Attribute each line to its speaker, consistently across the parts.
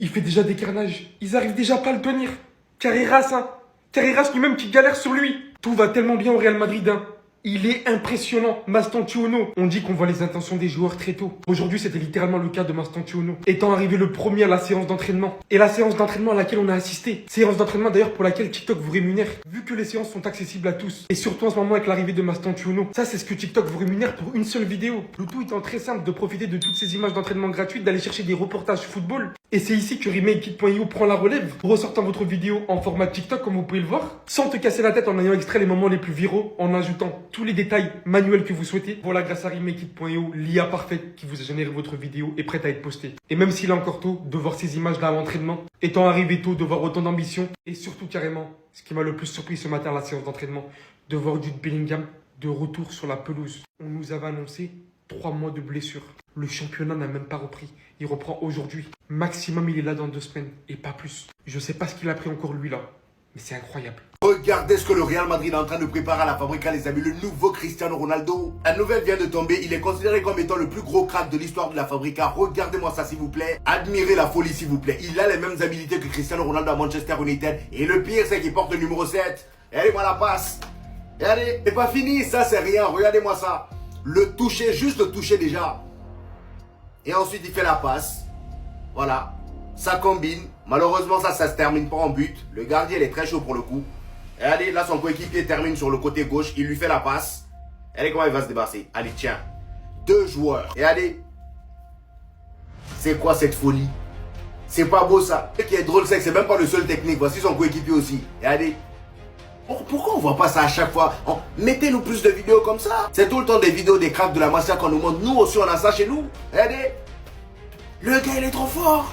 Speaker 1: Il fait déjà des carnages. Ils arrivent déjà pas à le tenir. Carreras, hein. Carreras lui-même qui galère sur lui. Tout va tellement bien au Real Madrid, hein. Il est impressionnant, Mastantuono. On dit qu'on voit les intentions des joueurs très tôt. Aujourd'hui, c'était littéralement le cas de Mastantuono, étant arrivé le premier à la séance d'entraînement. Et la séance d'entraînement à laquelle on a assisté. Séance d'entraînement d'ailleurs pour laquelle TikTok vous rémunère, vu que les séances sont accessibles à tous. Et surtout en ce moment avec l'arrivée de Mastantuono. Ça, c'est ce que TikTok vous rémunère pour une seule vidéo. Le tout étant très simple de profiter de toutes ces images d'entraînement gratuites, d'aller chercher des reportages football. Et c'est ici que RemakeIt.io prend la relève, ressortant votre vidéo en format TikTok comme vous pouvez le voir, sans te casser la tête en ayant extrait les moments les plus viraux, en ajoutant tous les détails manuels que vous souhaitez. Voilà, grâce à RemakeIt.io, l'IA parfaite qui vous a généré votre vidéo est prête à être postée. Et même s'il est encore tôt de voir ces images-là à l'entraînement, étant arrivé tôt de voir autant d'ambition, et surtout carrément, ce qui m'a le plus surpris ce matin à la séance d'entraînement, de voir Jude Bellingham de retour sur la pelouse. On nous avait annoncé 3 mois de blessure. Le championnat n'a même pas repris. Il reprend aujourd'hui. Maximum, il est là dans 2 semaines. Et pas plus. Je sais pas ce qu'il a pris encore lui là. Mais c'est incroyable.
Speaker 2: Regardez ce que le Real Madrid est en train de préparer à la Fabrica, les amis. Le nouveau Cristiano Ronaldo. La nouvelle vient de tomber. Il est considéré comme étant le plus gros crack de l'histoire de la Fabrica. Regardez-moi ça, s'il vous plaît. Admirez la folie, s'il vous plaît. Il a les mêmes habilités que Cristiano Ronaldo à Manchester United. Et le pire, c'est qu'il porte le numéro 7. Regardez-moi la passe. Regardez. C'est pas fini. Ça, c'est rien. Regardez-moi ça. Le toucher, juste le toucher déjà. Et ensuite, il fait la passe. Voilà. Ça combine. Malheureusement, ça se termine pas en but. Le gardien, il est très chaud pour le coup. Regardez, là, son coéquipier termine sur le côté gauche. Il lui fait la passe. Regardez comment il va se débarrasser. Allez, tiens. 2 joueurs. Regardez. C'est quoi cette folie? C'est pas beau, ça. Ce qui est drôle, c'est que c'est même pas le seul technique. Voici son coéquipier aussi. Regardez. Pourquoi on voit pas ça à chaque fois? Mettez-nous plus de vidéos comme ça. C'est tout le temps des vidéos des cracks de la Masia qu'on nous montre. Nous aussi, on a ça chez nous. Regardez. Le gars, il est trop fort.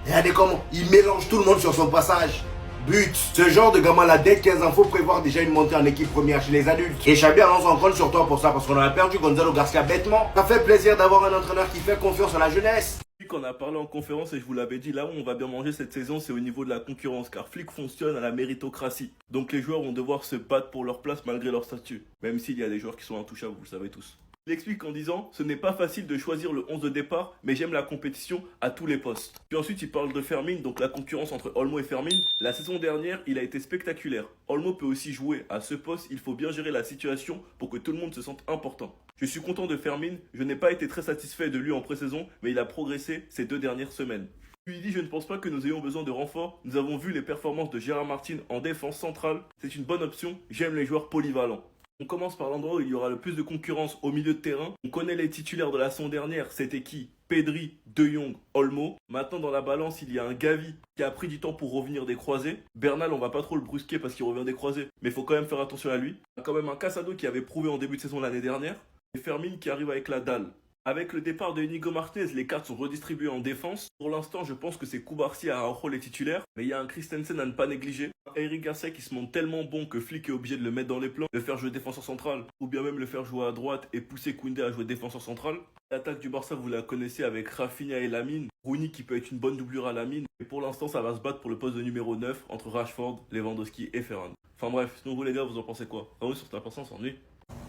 Speaker 2: Regardez comment il mélange tout le monde sur son passage. But. Ce genre de gamin là, dès 15 ans, faut prévoir déjà une montée en équipe première chez les adultes. Et Xabi Alonso, on compte sur toi pour ça, parce qu'on a perdu Gonzalo Garcia bêtement. Ça fait plaisir d'avoir un entraîneur qui fait confiance à la jeunesse.
Speaker 3: Qu'on a parlé en conférence et je vous l'avais dit, là où on va bien manger cette saison, c'est au niveau de la concurrence, car Flick fonctionne à la méritocratie. Donc les joueurs vont devoir se battre pour leur place malgré leur statut, même s'il y a des joueurs qui sont intouchables, vous le savez tous. Il explique en disant, ce n'est pas facile de choisir le 11 de départ, mais j'aime la compétition à tous les postes. Puis ensuite il parle de Fermin, donc la concurrence entre Olmo et Fermin. La saison dernière, il a été spectaculaire. Olmo peut aussi jouer à ce poste, il faut bien gérer la situation pour que tout le monde se sente important. Je suis content de Fermin, je n'ai pas été très satisfait de lui en pré-saison, mais il a progressé ces 2 dernières semaines. Puis il dit, je ne pense pas que nous ayons besoin de renforts, nous avons vu les performances de Gérard Martin en défense centrale, c'est une bonne option, j'aime les joueurs polyvalents. On commence par l'endroit où il y aura le plus de concurrence au milieu de terrain. On connaît les titulaires de la saison dernière, c'était qui? Pedri, De Jong, Olmo. Maintenant dans la balance, il y a un Gavi qui a pris du temps pour revenir des croisés. Bernal, on va pas trop le brusquer parce qu'il revient des croisés, mais il faut quand même faire attention à lui. Il y a quand même un Casado qui avait prouvé en début de saison l'année dernière. Et Fermin qui arrive avec la dalle. Avec le départ de Inigo Martinez, les cartes sont redistribuées en défense. Pour l'instant, je pense que c'est Koubarsi à Araujo les titulaires, mais il y a un Christensen à ne pas négliger. Un Eric Garcia qui se montre tellement bon que Flick est obligé de le mettre dans les plans, le faire jouer défenseur central, ou bien même le faire jouer à droite et pousser Koundé à jouer défenseur central. L'attaque du Barça, vous la connaissez avec Rafinha et Lamine. Rooney qui peut être une bonne doublure à Lamine. Et pour l'instant, ça va se battre pour le poste de numéro 9 entre Rashford, Lewandowski et Ferran. Enfin bref, sinon vous les gars, vous en pensez quoi? Ah oui, sur ta personne, s'ennuie.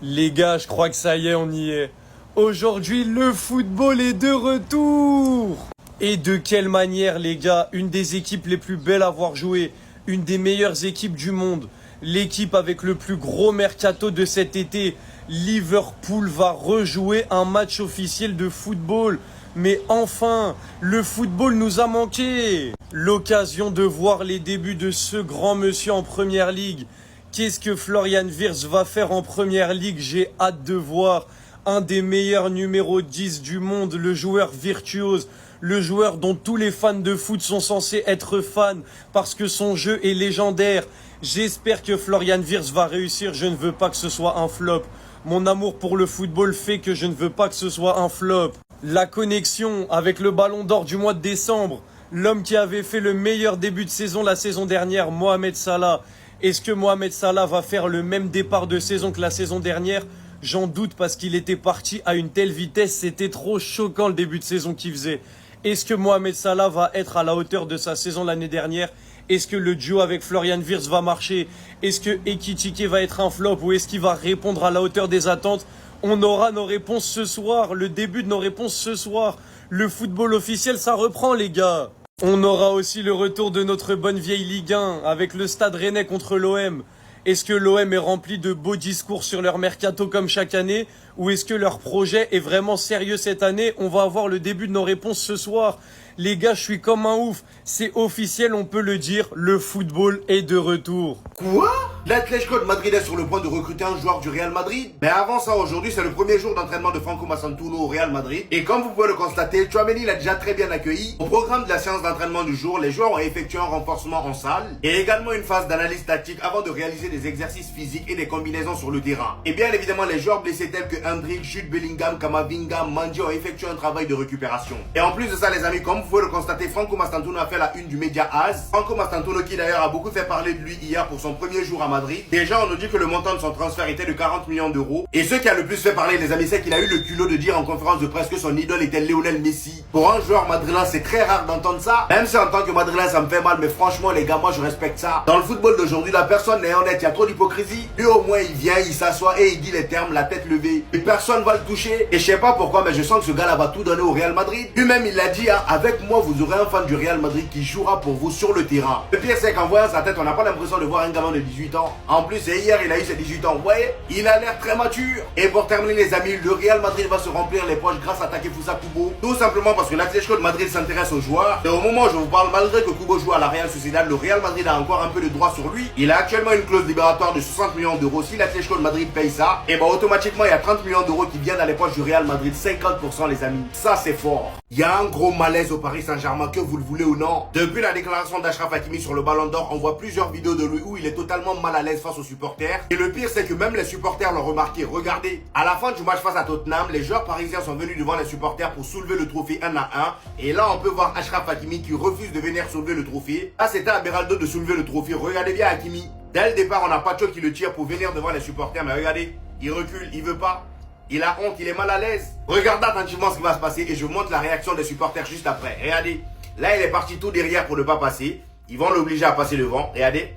Speaker 4: Les gars, je crois que ça y est, on y est. Aujourd'hui, le football est de retour. Et de quelle manière, les gars? Une des équipes les plus belles à avoir joué. Une des meilleures équipes du monde. L'équipe avec le plus gros mercato de cet été. Liverpool va rejouer un match officiel de football. Mais enfin, le football nous a manqué. L'occasion de voir les débuts de ce grand monsieur en Première Ligue. Qu'est-ce que Florian Wirtz va faire en Première Ligue? J'ai hâte de voir. Un des meilleurs numéros 10 du monde, le joueur virtuose, le joueur dont tous les fans de foot sont censés être fans parce que son jeu est légendaire. J'espère que Florian Wirtz va réussir, je ne veux pas que ce soit un flop. Mon amour pour le football fait que je ne veux pas que ce soit un flop. La connexion avec le ballon d'or du mois de décembre, l'homme qui avait fait le meilleur début de saison la saison dernière, Mohamed Salah. Est-ce que Mohamed Salah va faire le même départ de saison que la saison dernière ? J'en doute parce qu'il était parti à une telle vitesse, c'était trop choquant le début de saison qu'il faisait. Est-ce que Mohamed Salah va être à la hauteur de sa saison l'année dernière? Est-ce que le duo avec Florian Wirtz va marcher? Est-ce que Ekitike va être un flop ou est-ce qu'il va répondre à la hauteur des attentes? On aura nos réponses ce soir, le début de nos réponses ce soir. Le football officiel, ça reprend les gars. On aura aussi le retour de notre bonne vieille Ligue 1 avec le Stade Rennais contre l'OM. Est-ce que l'OM est rempli de beaux discours sur leur mercato comme chaque année ou est-ce que leur projet est vraiment sérieux cette année? On va avoir le début de nos réponses ce soir. Les gars, je suis comme un ouf. C'est officiel, on peut le dire, le football est de retour.
Speaker 2: Quoi? L'Atlético de Madrid est sur le point de recruter un joueur du Real Madrid. Mais avant ça, aujourd'hui, c'est le premier jour d'entraînement de Franco Mastantuono au Real Madrid. Et comme vous pouvez le constater, Tchouaméni l'a déjà très bien accueilli. Au programme de la séance d'entraînement du jour, les joueurs ont effectué un renforcement en salle et également une phase d'analyse tactique avant de réaliser des exercices physiques et des combinaisons sur le terrain. Et bien évidemment, les joueurs blessés tels que Hendrik, Jude Bellingham, Kamavinga, Mandy ont effectué un travail de récupération. Et en plus de ça, les amis, comme vous pouvez le constater, Franco Mastantuono a fait la une du média AS. Franco Mastantuono qui d'ailleurs a beaucoup fait parler de lui hier pour son premier jour à Madrid. Déjà, on nous dit que le montant de son transfert était de 40 millions d'euros. Et ce qui a le plus fait parler, les amis, c'est qu'il a eu le culot de dire en conférence de presse que son idole était Lionel Messi. Pour un joueur madrilène, c'est très rare d'entendre ça. Même si en tant que madrilène, ça me fait mal, mais franchement, les gars, moi, je respecte ça. Dans le football d'aujourd'hui, la personne n'est honnête, il y a trop d'hypocrisie. Lui, au moins, il vient, il s'assoit et il dit les termes, la tête levée. Et personne va le toucher. Et je sais pas pourquoi, mais je sens que ce gars-là va tout donner au Real Madrid. Lui-même, il l'a dit, hein, avec moi, vous aurez un fan du Real Madrid qui jouera pour vous sur le terrain. Le pire, c'est qu'en voyant sa tête, on n'a pas l'impression de voir un gamin de 18 ans. En plus, et hier, il a eu ses 18 ans. Vous voyez, il a l'air très mature. Et pour terminer, les amis, le Real Madrid va se remplir les poches grâce à Takefusa Kubo. Tout simplement parce que l'Atlético de Madrid s'intéresse aux joueurs. Et au moment où je vous parle, malgré que Kubo joue à la Real Sociedad, le Real Madrid a encore un peu de droit sur lui. Il a actuellement une clause libératoire de 60 millions d'euros. Si l'Atlético de Madrid paye ça, et ben automatiquement, il y a 30 millions d'euros qui viennent dans les poches du Real Madrid. 50%, les amis. Ça, c'est fort. Il y a un gros malaise au Paris Saint-Germain, que vous le voulez ou non. Depuis la déclaration d'Achraf Hakimi sur le Ballon d'Or, on voit plusieurs vidéos de lui où il est totalement mal à l'aise face aux supporters. Et le pire, c'est que même les supporters l'ont remarqué. Regardez, à la fin du match face à Tottenham, les joueurs parisiens sont venus devant les supporters pour soulever le trophée 1 à 1. Et là, on peut voir Achraf Hakimi qui refuse de venir soulever le trophée. Là, c'était à Beraldo de soulever le trophée. Regardez bien Hakimi. Dès le départ, on a Pacho qui le tire pour venir devant les supporters. Mais regardez, il recule, il veut pas. Il a honte, il est mal à l'aise. Regardez attentivement ce qui va se passer et je vous montre la réaction des supporters juste après. Regardez, là il est parti tout derrière pour ne pas passer. Ils vont l'obliger à passer devant. Regardez,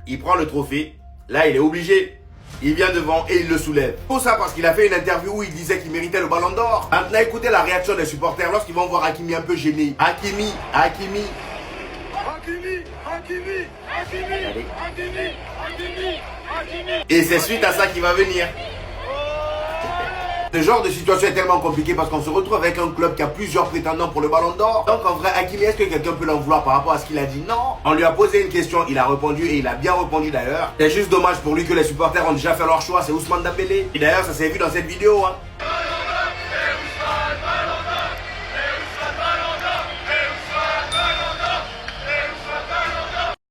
Speaker 2: il prend le trophée. Là il est obligé. Il vient devant et il le soulève. Tout ça parce qu'il a fait une interview où il disait qu'il méritait le Ballon d'Or. Maintenant écoutez la réaction des supporters lorsqu'ils vont voir Hakimi un peu gêné. Hakimi. Et c'est suite à ça qu'il va venir. Ce genre de situation est tellement compliqué parce qu'on se retrouve avec un club qui a plusieurs prétendants pour le Ballon d'Or. Donc en vrai, Hakimi, est-ce que quelqu'un peut l'en vouloir par rapport à ce qu'il a dit? Non. On lui a posé une question, il a répondu et il a bien répondu d'ailleurs. C'est juste dommage pour lui que les supporters ont déjà fait leur choix, c'est Ousmane Dembélé. Et d'ailleurs, ça s'est vu dans cette vidéo. Hein.